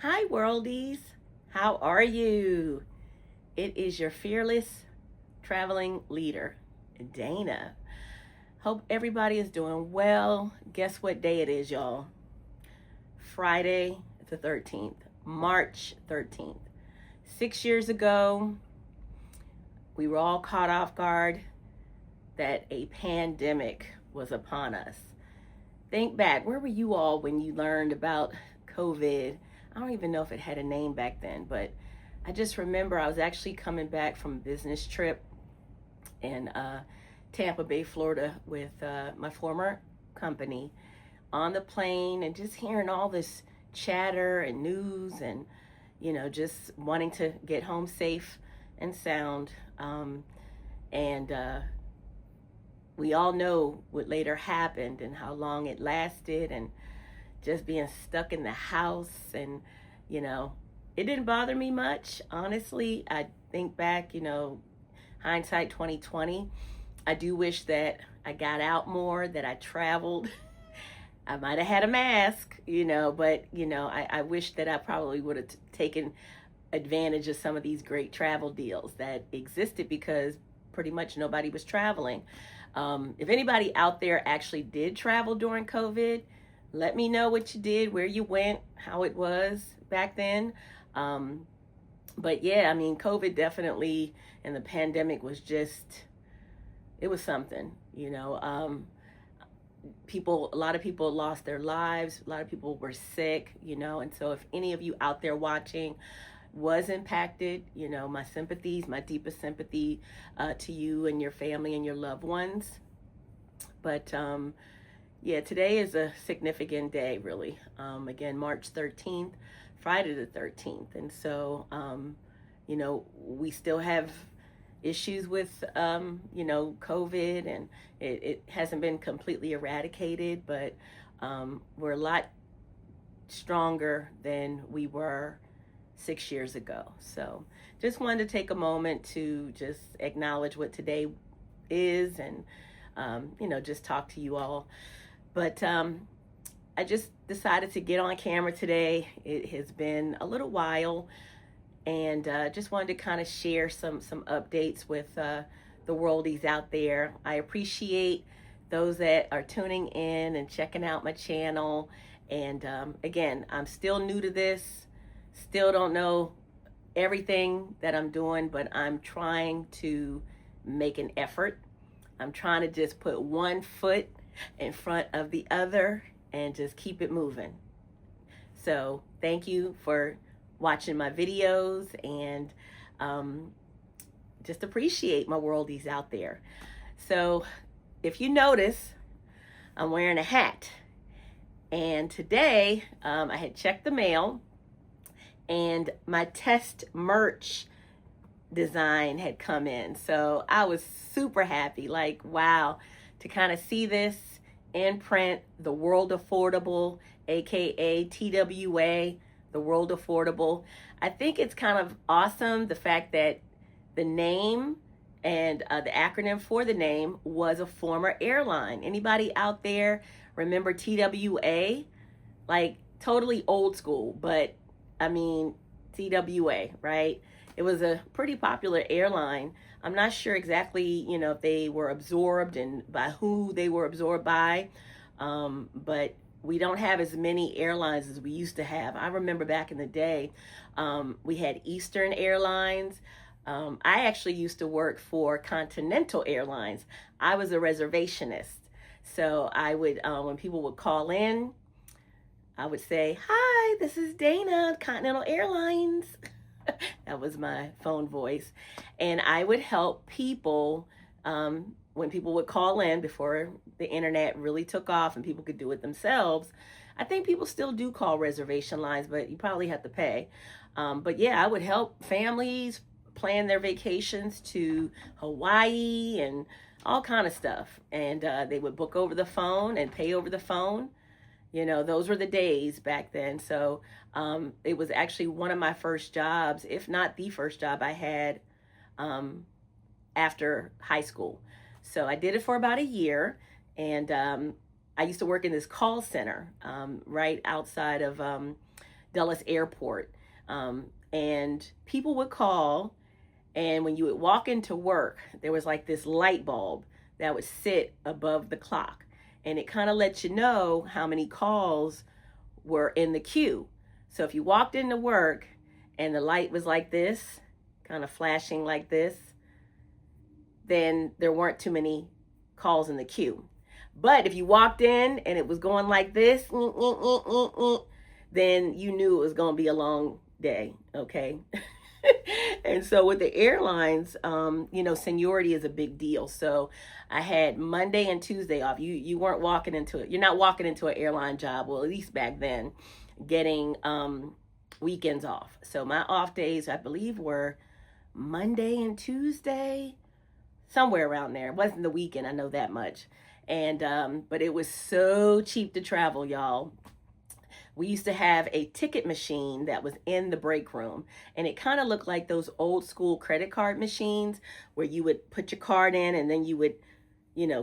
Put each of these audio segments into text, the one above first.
Hi, worldies. How are you? It is your fearless traveling leader, Dana. Hope everybody is doing well. Guess what day it is, y'all? Friday the 13th, March 13th. 6 years ago, we were all caught off guard that a pandemic was upon us. Think back, where were you all when you learned about COVID? I don't even know if it had a name back then, but I just remember I was actually coming back from a business trip in Tampa Bay, Florida, with my former company on the plane, and just hearing all this chatter and news, and just wanting to get home safe and sound. And We all know what later happened and how long it lasted, and just being stuck in the house. And you know it didn't bother me much, honestly. I think back, hindsight 2020, I do wish that I got out more, that I traveled. I might have had a mask, but I wish that I probably would have taken advantage of some of these great travel deals that existed, because pretty much nobody was traveling. If anybody out there actually did travel during COVID, let me know what you did, where you went, how it was back then. But yeah, I mean, COVID definitely, and the pandemic was just, it was something. A lot of people lost their lives. A lot of people were sick, and so if any of you out there watching was impacted, my sympathies, my deepest sympathy to you and your family and your loved ones. But yeah, today is a significant day, really. Again, March 13th, Friday the 13th. And so, we still have issues with, COVID, and it hasn't been completely eradicated, but we're a lot stronger than we were 6 years ago. So just wanted to take a moment to just acknowledge what today is, and just talk to you all. But I just decided to get on camera today. It has been a little while, and just wanted to kind of share some updates with the worldies out there. I appreciate those that are tuning in and checking out my channel. And again, I'm still new to this, still don't know everything that I'm doing, but I'm trying to make an effort. I'm trying to just put one foot in front of the other and just keep it moving. So thank you for watching my videos, and just appreciate my worldies out there. So if you notice, I'm wearing a hat, and today I had checked the mail, and my test merch design had come in. So I was super happy, like, wow, to kind of see this in print, the World Affordable, aka TWA, the World Affordable. I think it's kind of awesome, the fact that the name and the acronym for the name was a former airline. Anybody out there remember TWA? Like, totally old school, but I mean, TWA, right? It was a pretty popular airline. I'm not sure exactly, if they were absorbed and by who they were absorbed by, but we don't have as many airlines as we used to have. I remember back in the day, we had Eastern Airlines. I actually used to work for Continental Airlines. I was a reservationist. So I would, when people would call in, I would say, "Hi, this is Dana, Continental Airlines." That was my phone voice. And I would help people when people would call in before the internet really took off and people could do it themselves. I think people still do call reservation lines, but you probably have to pay. But yeah, I would help families plan their vacations to Hawaii and all kind of stuff. And they would book over the phone and pay over the phone. Those were the days back then. So it was actually one of my first jobs, if not the first job I had after high school. So I did it for about a year, and I used to work in this call center right outside of Dulles Airport. And people would call, and when you would walk into work, there was like this light bulb that would sit above the clock. And it kind of lets you know how many calls were in the queue. So if you walked into work and the light was like this, kind of flashing like this, then there weren't too many calls in the queue. But if you walked in and it was going like this, then you knew it was going to be a long day, okay? And so with the airlines, seniority is a big deal. So I had Monday and Tuesday off. You weren't walking into it. You're not walking into an airline job, well, at least back then, getting weekends off. So my off days, I believe, were Monday and Tuesday, somewhere around there. It wasn't the weekend, I know that much. And but it was so cheap to travel, y'all. We used to have a ticket machine that was in the break room, and it kind of looked like those old school credit card machines where you would put your card in and then you would,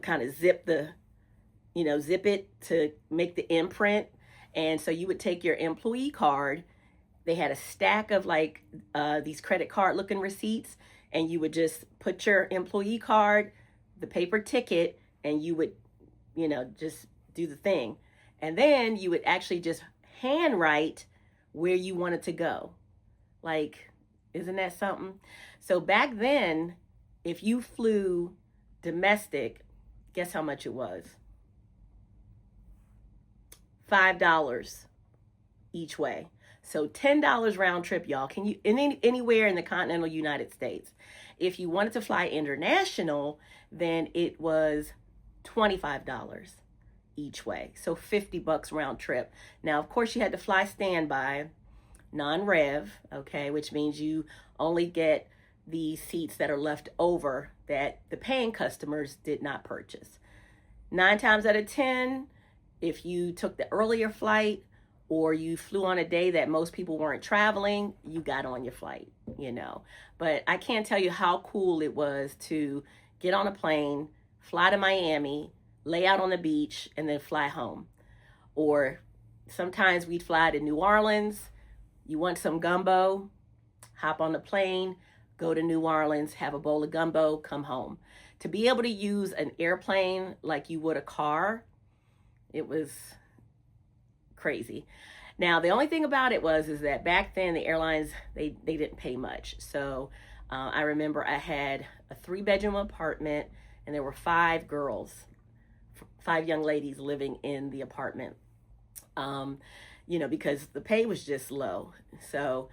kind of zip it to make the imprint. And so you would take your employee card. They had a stack of like these credit card looking receipts, and you would just put your employee card, the paper ticket, and you would, just do the thing. And then you would actually just handwrite where you wanted to go. Like, isn't that something? So back then, if you flew domestic, guess how much it was? $5 each way. So $10 round trip, y'all. Can you anywhere in the continental United States? If you wanted to fly international, then it was $25 each way. So $50 round trip. Now, of course, you had to fly standby, non-rev, okay, which means you only get the seats that are left over that the paying customers did not purchase. 9 times out of 10, if you took the earlier flight or you flew on a day that most people weren't traveling, you got on your flight, But I can't tell you how cool it was to get on a plane, fly to Miami, lay out on the beach, and then fly home. Or sometimes we'd fly to New Orleans. You want some gumbo? Hop on the plane, go to New Orleans, have a bowl of gumbo, come home. To be able to use an airplane like you would a car, it was crazy. Now, the only thing about it is that back then the airlines, they didn't pay much. So I remember I had a 3-bedroom apartment, and there were 5 girls, 5 young ladies living in the apartment, because the pay was just low. So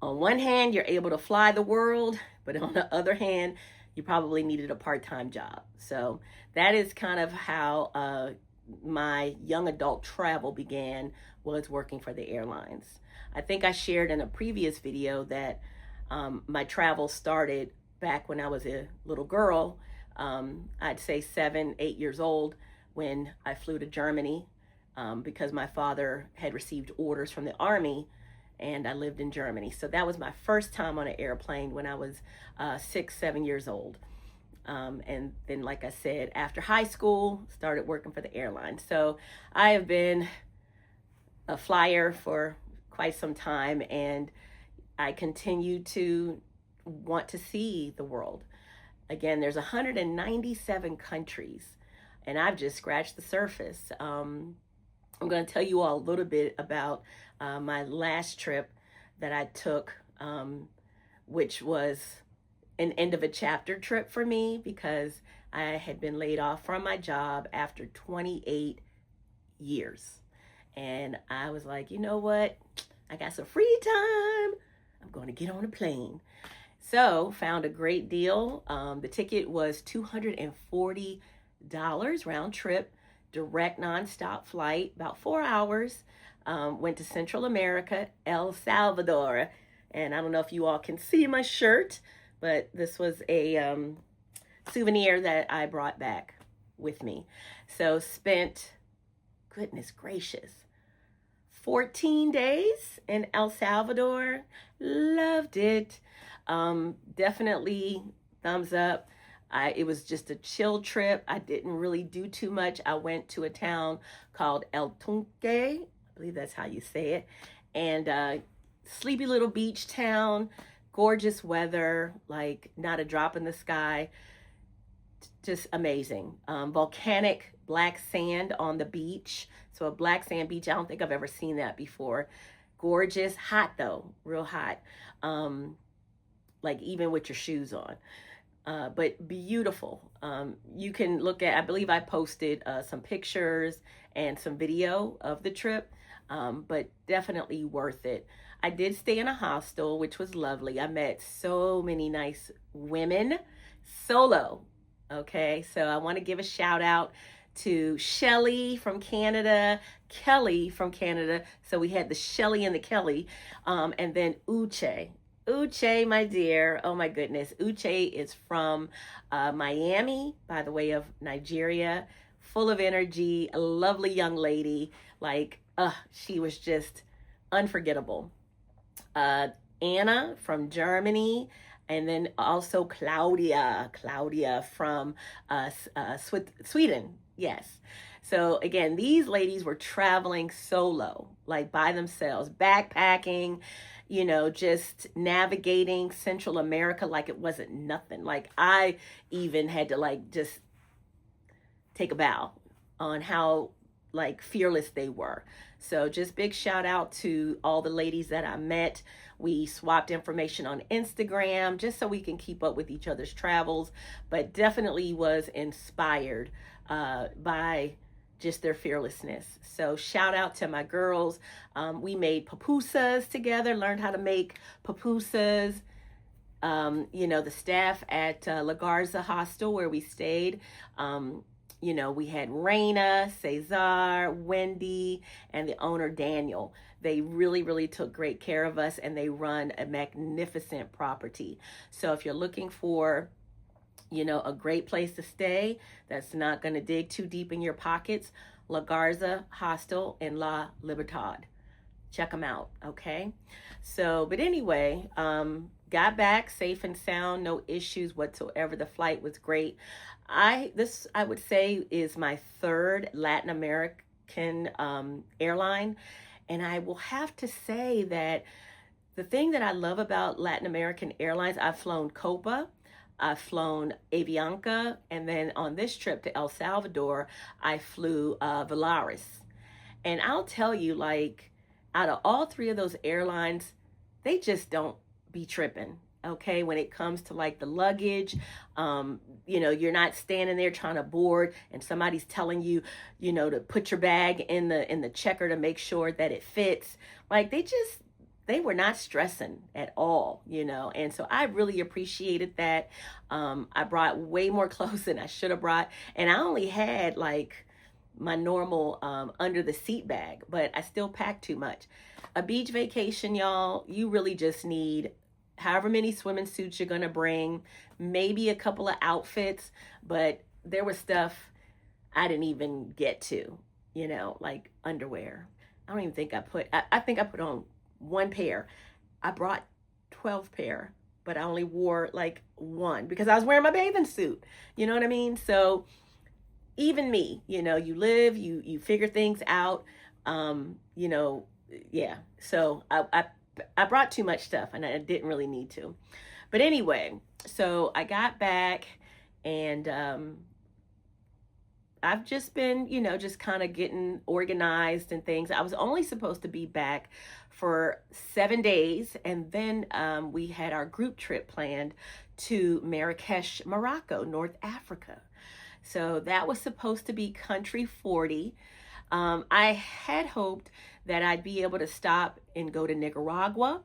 on one hand, you're able to fly the world, but on the other hand, you probably needed a part-time job. So that is kind of how my young adult travel began, was working for the airlines. I think I shared in a previous video that my travel started back when I was a little girl. I'd say 7, 8 years old when I flew to Germany because my father had received orders from the Army, and I lived in Germany. So that was my first time on an airplane when I was 6, 7 years old. And then, like I said, after high school, started working for the airline. So I have been a flyer for quite some time, and I continue to want to see the world. Again, there's 197 countries, and I've just scratched the surface. I'm going to tell you all a little bit about my last trip that I took, which was an end of a chapter trip for me because I had been laid off from my job after 28 years. And I was like, you know what? I got some free time. I'm going to get on a plane. So found a great deal. The ticket was $240 round trip, direct nonstop flight, about 4 hours. Went to Central America, El Salvador. And I don't know if you all can see my shirt, but this was a souvenir that I brought back with me. So spent, goodness gracious, 14 days in El Salvador. Loved it. Definitely thumbs up. It was just a chill trip. I didn't really do too much. I went to a town called El Tunque. I believe that's how you say it. And sleepy little beach town, gorgeous weather, like not a drop in the sky, just amazing. Volcanic black sand on the beach. So a black sand beach, I don't think I've ever seen that before. Gorgeous, hot though, real hot. Like even with your shoes on. But beautiful. You can look at, I believe I posted some pictures and some video of the trip, but definitely worth it. I did stay in a hostel, which was lovely. I met so many nice women solo. Okay, so I want to give a shout out to Shelly from Canada, Kelly from Canada. So we had the Shelly and the Kelly, and then Uche. Uche, my dear. Oh my goodness. Uche is from Miami, by the way of Nigeria. Full of energy, a lovely young lady. Like, she was just unforgettable. Anna from Germany. And then also Claudia from Sweden. Yes. So again, these ladies were traveling solo, like by themselves, backpacking, just navigating Central America like it wasn't nothing. Like I even had to like just take a bow on how like fearless they were. So just big shout out to all the ladies that I met. We swapped information on Instagram just so we can keep up with each other's travels, but definitely was inspired by just their fearlessness. So shout out to my girls. We made pupusas together, learned how to make pupusas. The staff at La Garza Hostel where we stayed, we had Raina, Cesar, Wendy, and the owner, Daniel. They really, really took great care of us, and they run a magnificent property. So if you're looking for, a great place to stay that's not going to dig too deep in your pockets, La Garza Hostel in La Libertad. Check them out, okay? So, but anyway, got back safe and sound, no issues whatsoever. The flight was great. I would say is my third Latin American airline, and I will have to say that the thing that I love about Latin American airlines, I've flown Copa, I've flown Avianca, and then on this trip to El Salvador, I flew Volaris. And I'll tell you, like, out of all three of those airlines, they just don't be tripping. Okay, when it comes to like the luggage, you're not standing there trying to board and somebody's telling you, to put your bag in the checker to make sure that it fits. Like they were not stressing at all, and so I really appreciated that. I brought way more clothes than I should have brought, and I only had like my normal under the seat bag, but I still packed too much. A beach vacation, y'all, you really just need however many swimming suits you're going to bring, maybe a couple of outfits, but there was stuff I didn't even get to, like underwear. I don't even think I think I put on one pair. I brought 12 pair, but I only wore like one because I was wearing my bathing suit. You know what I mean? So even me, you live, you figure things out, yeah. So I brought too much stuff and I didn't really need to. But anyway, so I got back and I've just been, just kind of getting organized and things. I was only supposed to be back for 7 days. And then we had our group trip planned to Marrakesh, Morocco, North Africa. So that was supposed to be country 40. I had hoped that I'd be able to stop and go to Nicaragua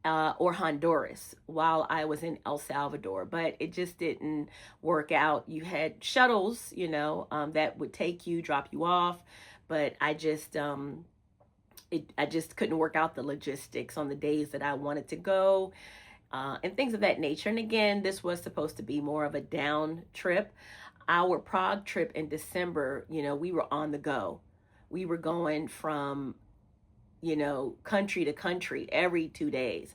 or Honduras while I was in El Salvador, but it just didn't work out. You had shuttles, that would take you, drop you off, but I just couldn't work out the logistics on the days that I wanted to go, and things of that nature. And again, this was supposed to be more of a down trip. Our Prague trip in December, we were on the go. We were going from, country to country every 2 days.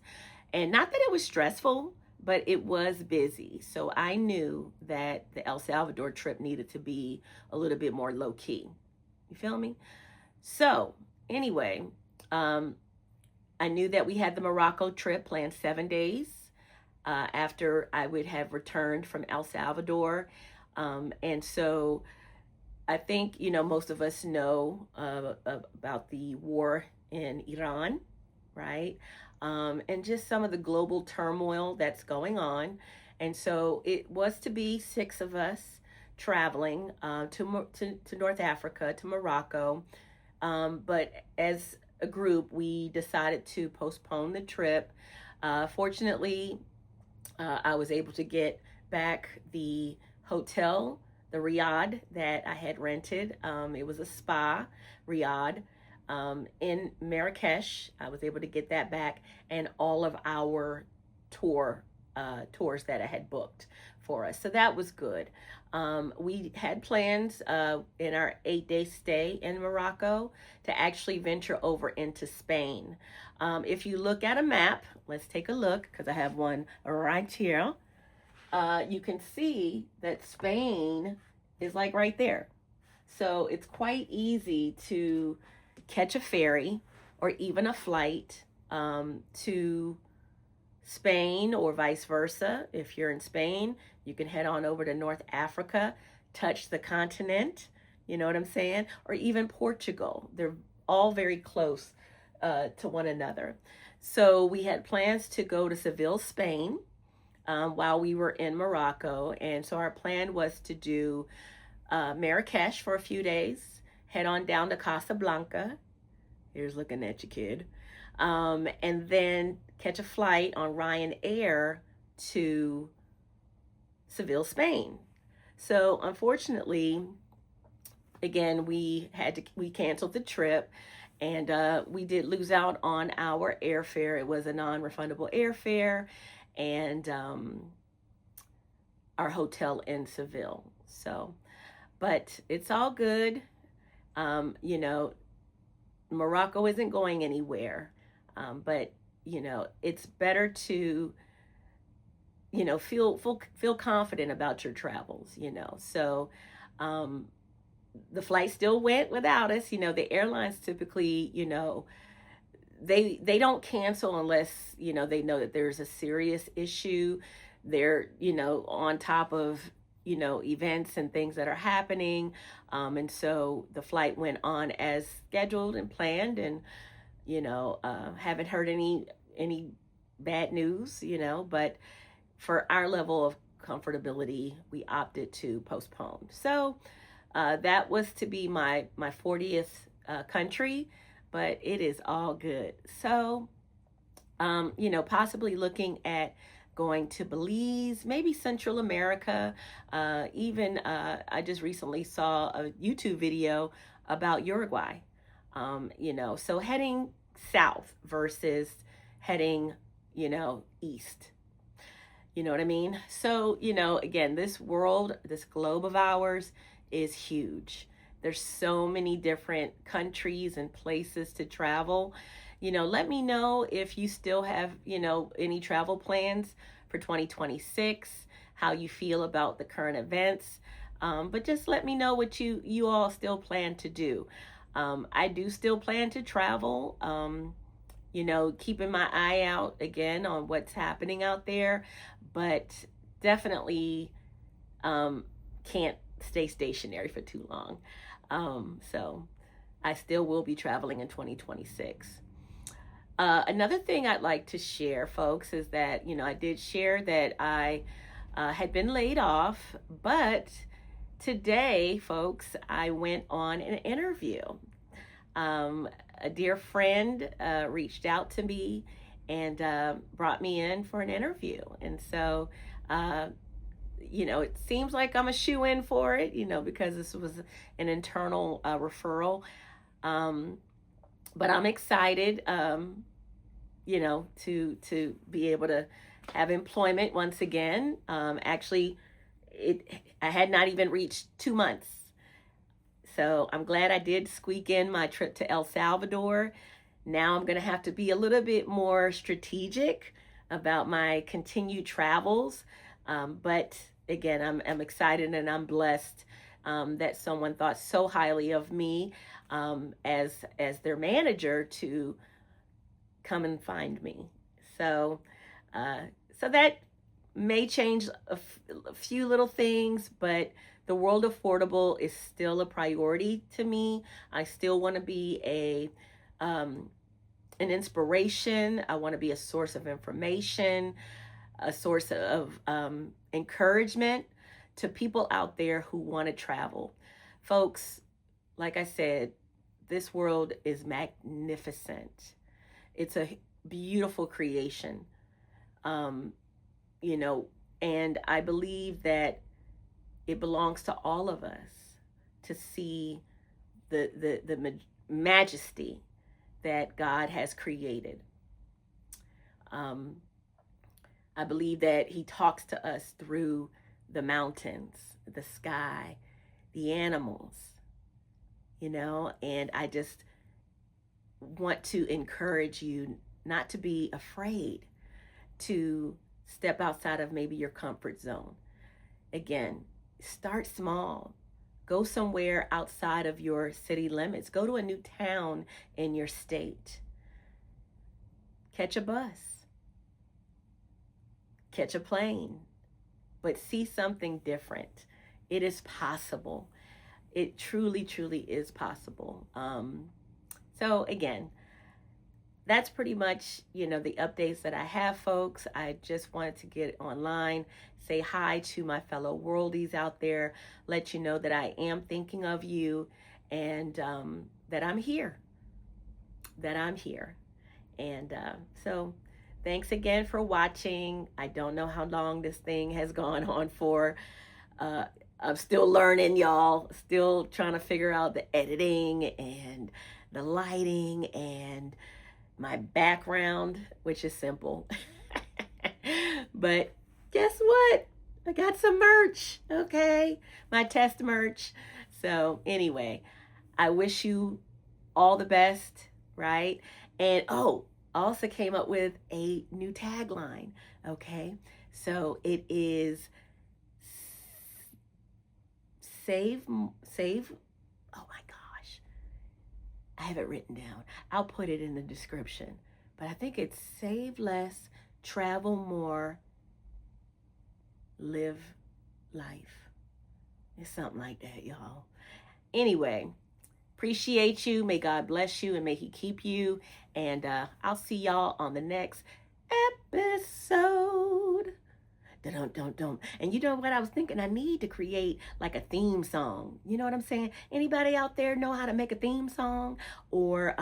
And not that it was stressful, but it was busy. So I knew that the El Salvador trip needed to be a little bit more low key. You feel me? So anyway, um, I knew that we had the Morocco trip planned 7 days after I would have returned from El Salvador. And so I think, most of us know about the war in Iran, right? And just some of the global turmoil that's going on. And so it was to be 6 of us traveling to North Africa, to Morocco. But as a group, we decided to postpone the trip. Fortunately, I was able to get back the hotel, the riad that I had rented. It was a spa riad in Marrakesh. I was able to get that back, and all of our tours that I had booked for us. So that was good. We had plans in our 8-day stay in Morocco to actually venture over into Spain. If you look at a map, let's take a look because I have one right here. You can see that Spain is like right there. So it's quite easy to catch a ferry or even a flight to Spain or vice versa. If you're in Spain, you can head on over to North Africa, touch the continent, you know what I'm saying? Or even Portugal. They're all very close to one another. So we had plans to go to Seville, Spain, while we were in Morocco. And so our plan was to do Marrakesh for a few days, head on down to Casablanca. Here's looking at you, kid. And then catch a flight on Ryanair to Seville, Spain. So unfortunately, again, we canceled the trip, and we did lose out on our airfare. It was a non-refundable airfare, and our hotel in Seville. So, but it's all good. Morocco isn't going anywhere. But it's better to feel confident about your travels. So the flight still went without us. The airlines typically they don't cancel unless they know that there's a serious issue. They're on top of events and things that are happening, and so the flight went on as scheduled and planned, and haven't heard any bad news, but for our level of comfortability, we opted to postpone. So that was to be my 40th country, but it is all good. So, possibly looking at going to Belize, maybe Central America. Even I just recently saw a YouTube video about Uruguay. So heading south versus heading, east. You know what I mean? So, again, this world, this globe of ours is huge. There's so many different countries and places to travel. Let me know if you still have, any travel plans for 2026, how you feel about the current events. But just let me know what you all still plan to do. I do still plan to travel, keeping my eye out again on what's happening out there, but definitely can't stay stationary for too long. So I still will be traveling in 2026. Another thing I'd like to share, folks, is that, I did share that I had been laid off, but today, folks, I went on an interview. A dear friend reached out to me and brought me in for an interview. And so, it seems like I'm a shoo-in for it, because this was an internal referral. But I'm excited, to be able to have employment once again. Actually, I had not even reached 2 months. So I'm glad I did squeak in my trip to El Salvador. Now I'm going to have to be a little bit more strategic about my continued travels. But again, I'm excited and I'm blessed that someone thought so highly of me as their manager to come and find me. So so that may change a few little things, but the world affordable is still a priority to me. I still want to be an inspiration. I want to be a source of information, a source of encouragement to people out there who want to travel. Folks, like I said, this world is magnificent. It's a beautiful creation, you know, and I believe that it belongs to all of us to see the majesty that God has created. I believe that He talks to us through the mountains, the sky, the animals, you know, and I just want to encourage you not to be afraid to step outside of maybe your comfort zone. Again, start small. Go somewhere outside of your city limits. Go to a new town in your state. Catch a bus. Catch a plane. But see something different. It is possible. It truly, truly is possible. So again, that's pretty much, you know, the updates that I have, folks. I just wanted to get online, say hi to my fellow worldies out there, let you know that I am thinking of you, and that I'm here. And so thanks again for watching. I don't know how long this thing has gone on for. I'm still learning, y'all. Still trying to figure out the editing and the lighting and my background, which is simple. But guess what? I got some merch, okay? My test merch. So anyway, I wish you all the best, right? And I also came up with a new tagline, okay? So it is save, oh my gosh. I have it written down. I'll put it in the description. But I think it's save less, travel more, live life. It's something like that, y'all. Anyway, appreciate you. May God bless you and may He keep you. And I'll see y'all on the next episode. Don't. And you know what I was thinking? I need to create like a theme song. You know what I'm saying? Anybody out there know how to make a theme song? Or,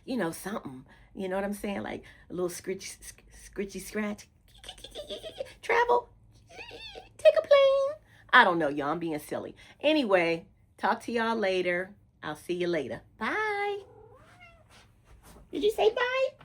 you know, something. You know what I'm saying? Like a little scritchy scratch. Travel. Take a plane. I don't know, y'all. I'm being silly. Anyway, talk to y'all later. I'll see you later. Bye. Did you say bye?